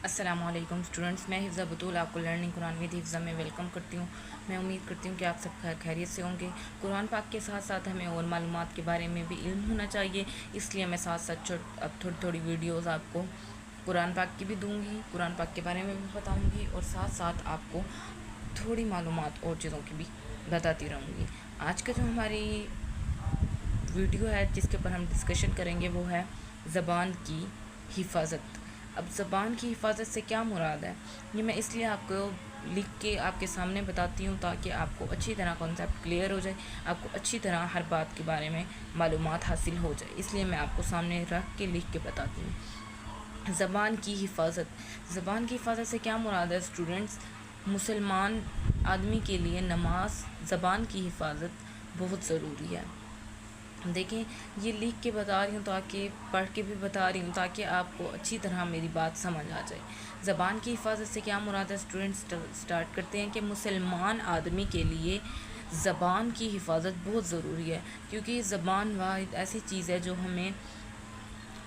अस्सलाम वालेकुम स्टूडेंट्स, मैं हिफ्ज़ा बतूल आपको लर्निंग कुरान विद हिफ्ज़ा में वेलकम करती हूँ। मैं उम्मीद करती हूँ कि आप सब खैरियत से होंगे। कुरान पाक के साथ साथ हमें और मालूमात के बारे में भी इल्म होना चाहिए, इसलिए मैं साथ साथ अब थोड़ी थोड़ी वीडियोज़ आपको कुरान पाक की भी दूँगी, कुरान पाक के बारे में भी बताऊँगी और साथ साथ आपको थोड़ी मालूमात और चीज़ों की भी बताती रहूँगी। आज का जो हमारी वीडियो है जिसके ऊपर हम डिस्कशन करेंगे वो है ज़बान की हिफाजत। अब ज़बान की हिफाजत से क्या मुराद है, ये मैं इसलिए आपको लिख के आपके सामने बताती हूँ ताकि आपको अच्छी तरह कॉन्सेप्ट क्लियर हो जाए, आपको अच्छी तरह हर बात के बारे में मालूमात हासिल हो जाए, इसलिए मैं आपको सामने रख के लिख के बताती हूँ। ज़बान की हिफाजत, ज़बान की हिफाजत से क्या मुराद है स्टूडेंट्स? मुसलमान आदमी के लिए नमाज, ज़बान की हिफाजत बहुत ज़रूरी है। देखें, ये लिख के बता रही हूँ ताकि पढ़ के भी बता रही हूँ ताकि आपको अच्छी तरह मेरी बात समझ आ जाए। ज़बान की हिफाजत से क्या मुराद है स्टूडेंट्स? स्टार्ट करते हैं कि मुसलमान आदमी के लिए ज़बान की हिफाजत बहुत ज़रूरी है, क्योंकि ज़बान वाहिद ऐसी चीज़ है जो हमें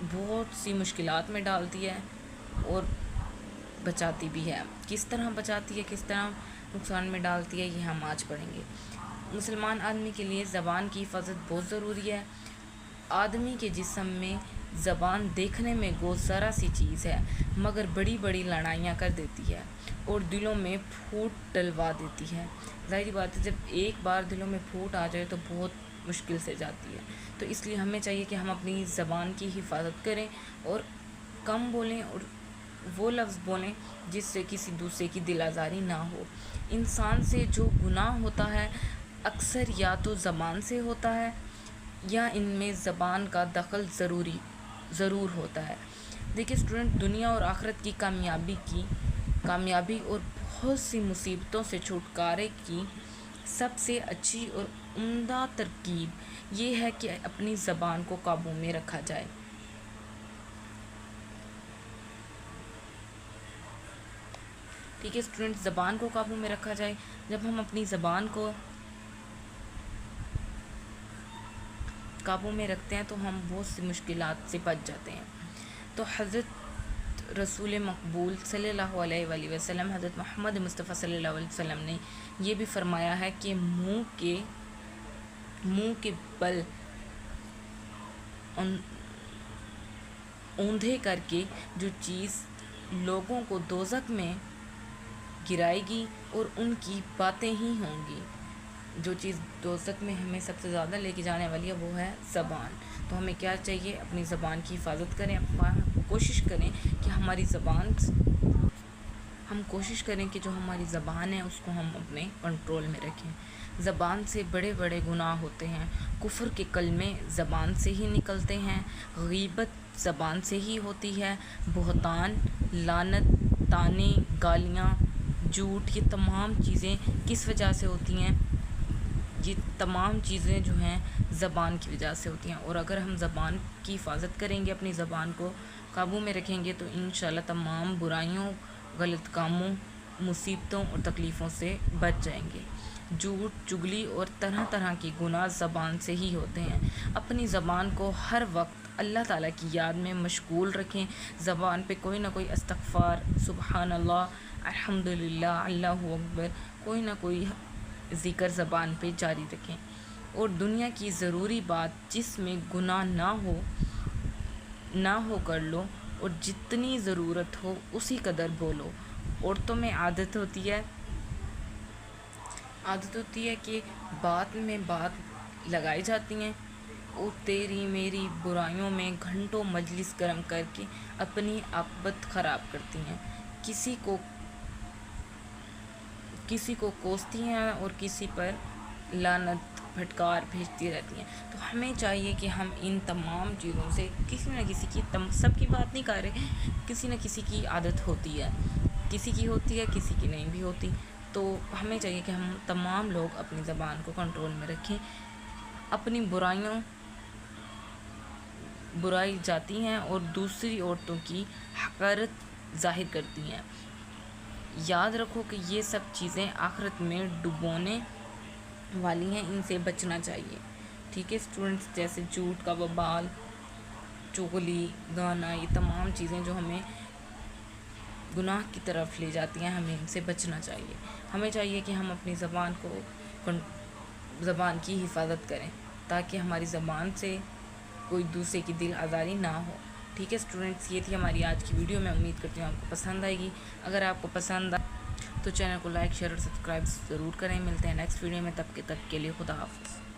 बहुत सी मुश्किलात में डालती है और बचाती भी है। किस तरह बचाती है, किस तरह नुकसान में डालती है, ये हम आज पढ़ेंगे। मुसलमान आदमी के लिए ज़बान की हिफाजत बहुत ज़रूरी है। आदमी के जिस्म में ज़बान देखने में गो ज़रा सी चीज़ है, मगर बड़ी बड़ी लड़ाइयाँ कर देती है और दिलों में फूट डलवा देती है। ज़ाहिर बात है, जब एक बार दिलों में फूट आ जाए तो बहुत मुश्किल से जाती है। तो इसलिए हमें चाहिए कि हम अपनी ज़बान की हिफाजत करें और कम बोलें और वो लफ्ज़ बोलें जिससे किसी दूसरे की दिल आज़ारी ना हो। इंसान से जो गुनाह होता है अक्सर या तो ज़बान से होता है या इनमें ज़बान का दखल ज़रूर होता है। देखिए स्टूडेंट, दुनिया और आखिरत की कामयाबी और बहुत सी मुसीबतों से छुटकारे की सबसे अच्छी और उम्दा तरकीब ये है कि अपनी ज़बान को काबू में रखा जाए। ठीक है स्टूडेंट, ज़बान को काबू में रखा जाए। जब हम अपनी ज़बान को काबू में रखते हैं तो हम बहुत सी मुश्किलात से बच जाते हैं। तो हज़रत रसूल मकबूल सल्लल्लाहु अलैहि वसल्लम, हज़रत मोहम्मद मुस्तफ़ा सल्लल्लाहु अलैहि वसल्लम ने ये भी फरमाया है कि मुँह के बल औंधे करके जो चीज़ लोगों को दोज़ख में गिराएगी और उनकी बातें ही होंगी। जो चीज़ दोज़ख में हमें सबसे ज़्यादा लेके जाने वाली है वो है ज़बान। तो हमें क्या चाहिए? अपनी ज़बान की हिफाजत करें, कोशिश करें कि हम कोशिश करें कि जो हमारी ज़बान है उसको हम अपने कंट्रोल में रखें। ज़बान से बड़े बड़े गुनाह होते हैं। कुफ्र के कलमे ज़बान से ही निकलते हैं, गीबत ज़बान से ही होती है, बहतान, लानत, ताने, गालियाँ, झूठ, ये तमाम चीज़ें किस वजह से होती हैं? ये तमाम चीज़ें जो हैं ज़बान की वजह से होती हैं। और अगर हम ज़बान की हिफाजत करेंगे, अपनी ज़बान को काबू में रखेंगे तो इंशाल्लाह तमाम बुराइयों, गलत कामों, मुसीबतों और तकलीफ़ों से बच जाएंगे। झूठ, चुगली और तरह तरह की गुनाह ज़बान से ही होते हैं। अपनी ज़बान को हर वक्त अल्लाह ताला की याद में मशगूल रखें। ज़बान पे कोई ना कोई इस्तग़फ़ार, सुबहान अल्लाह, अल्हम्दुलिल्लाह, अल्लाहु अकबर, कोई ना कोई ज़िक्र ज़बान पे जारी रखें। और दुनिया की ज़रूरी बात जिसमें गुनाह ना हो कर लो और जितनी ज़रूरत हो उसी कदर बोलो। औरतों में आदत होती है कि बात में बात लगाई जाती हैं और तेरी मेरी बुराइयों में घंटों मजलिस गर्म करके अपनी आक़िबत ख़राब करती हैं। किसी को कोसती हैं और किसी पर लानत फटकार भेजती रहती हैं। तो हमें चाहिए कि हम इन तमाम चीज़ों से किसी न किसी की सबकी बात नहीं कर रहे, किसी न किसी की आदत होती है, किसी की होती है, किसी की नहीं भी होती। तो हमें चाहिए कि हम तमाम लोग अपनी ज़बान को कंट्रोल में रखें। अपनी बुराई जाती हैं और दूसरी औरतों की हक़ारत ज़ाहिर करती हैं। याद रखो कि ये सब चीज़ें आखिरत में डुबोने वाली हैं, इनसे बचना चाहिए। ठीक है स्टूडेंट्स, जैसे झूठ का वबाल, चुगली, गाना, ये तमाम चीज़ें जो हमें گناہ کی طرف لے جاتی ہیں، ہمیں ان سے بچنا چاہیے۔ ہمیں چاہیے کہ ہم اپنی زبان کی حفاظت کریں تاکہ ہماری زبان سے کوئی دوسرے کی دل آزاری نہ ہو۔ ٹھیک ہے اسٹوڈنٹس، یہ تھی ہماری آج کی ویڈیو، میں امید کرتی ہوں آپ کو پسند آئے گی۔ اگر آپ کو پسند آئے تو چینل کو لائک، شیئر اور سبسکرائب ضرور کریں۔ ملتے ہیں نیکسٹ ویڈیو میں، تب کے لیے خدا حافظ۔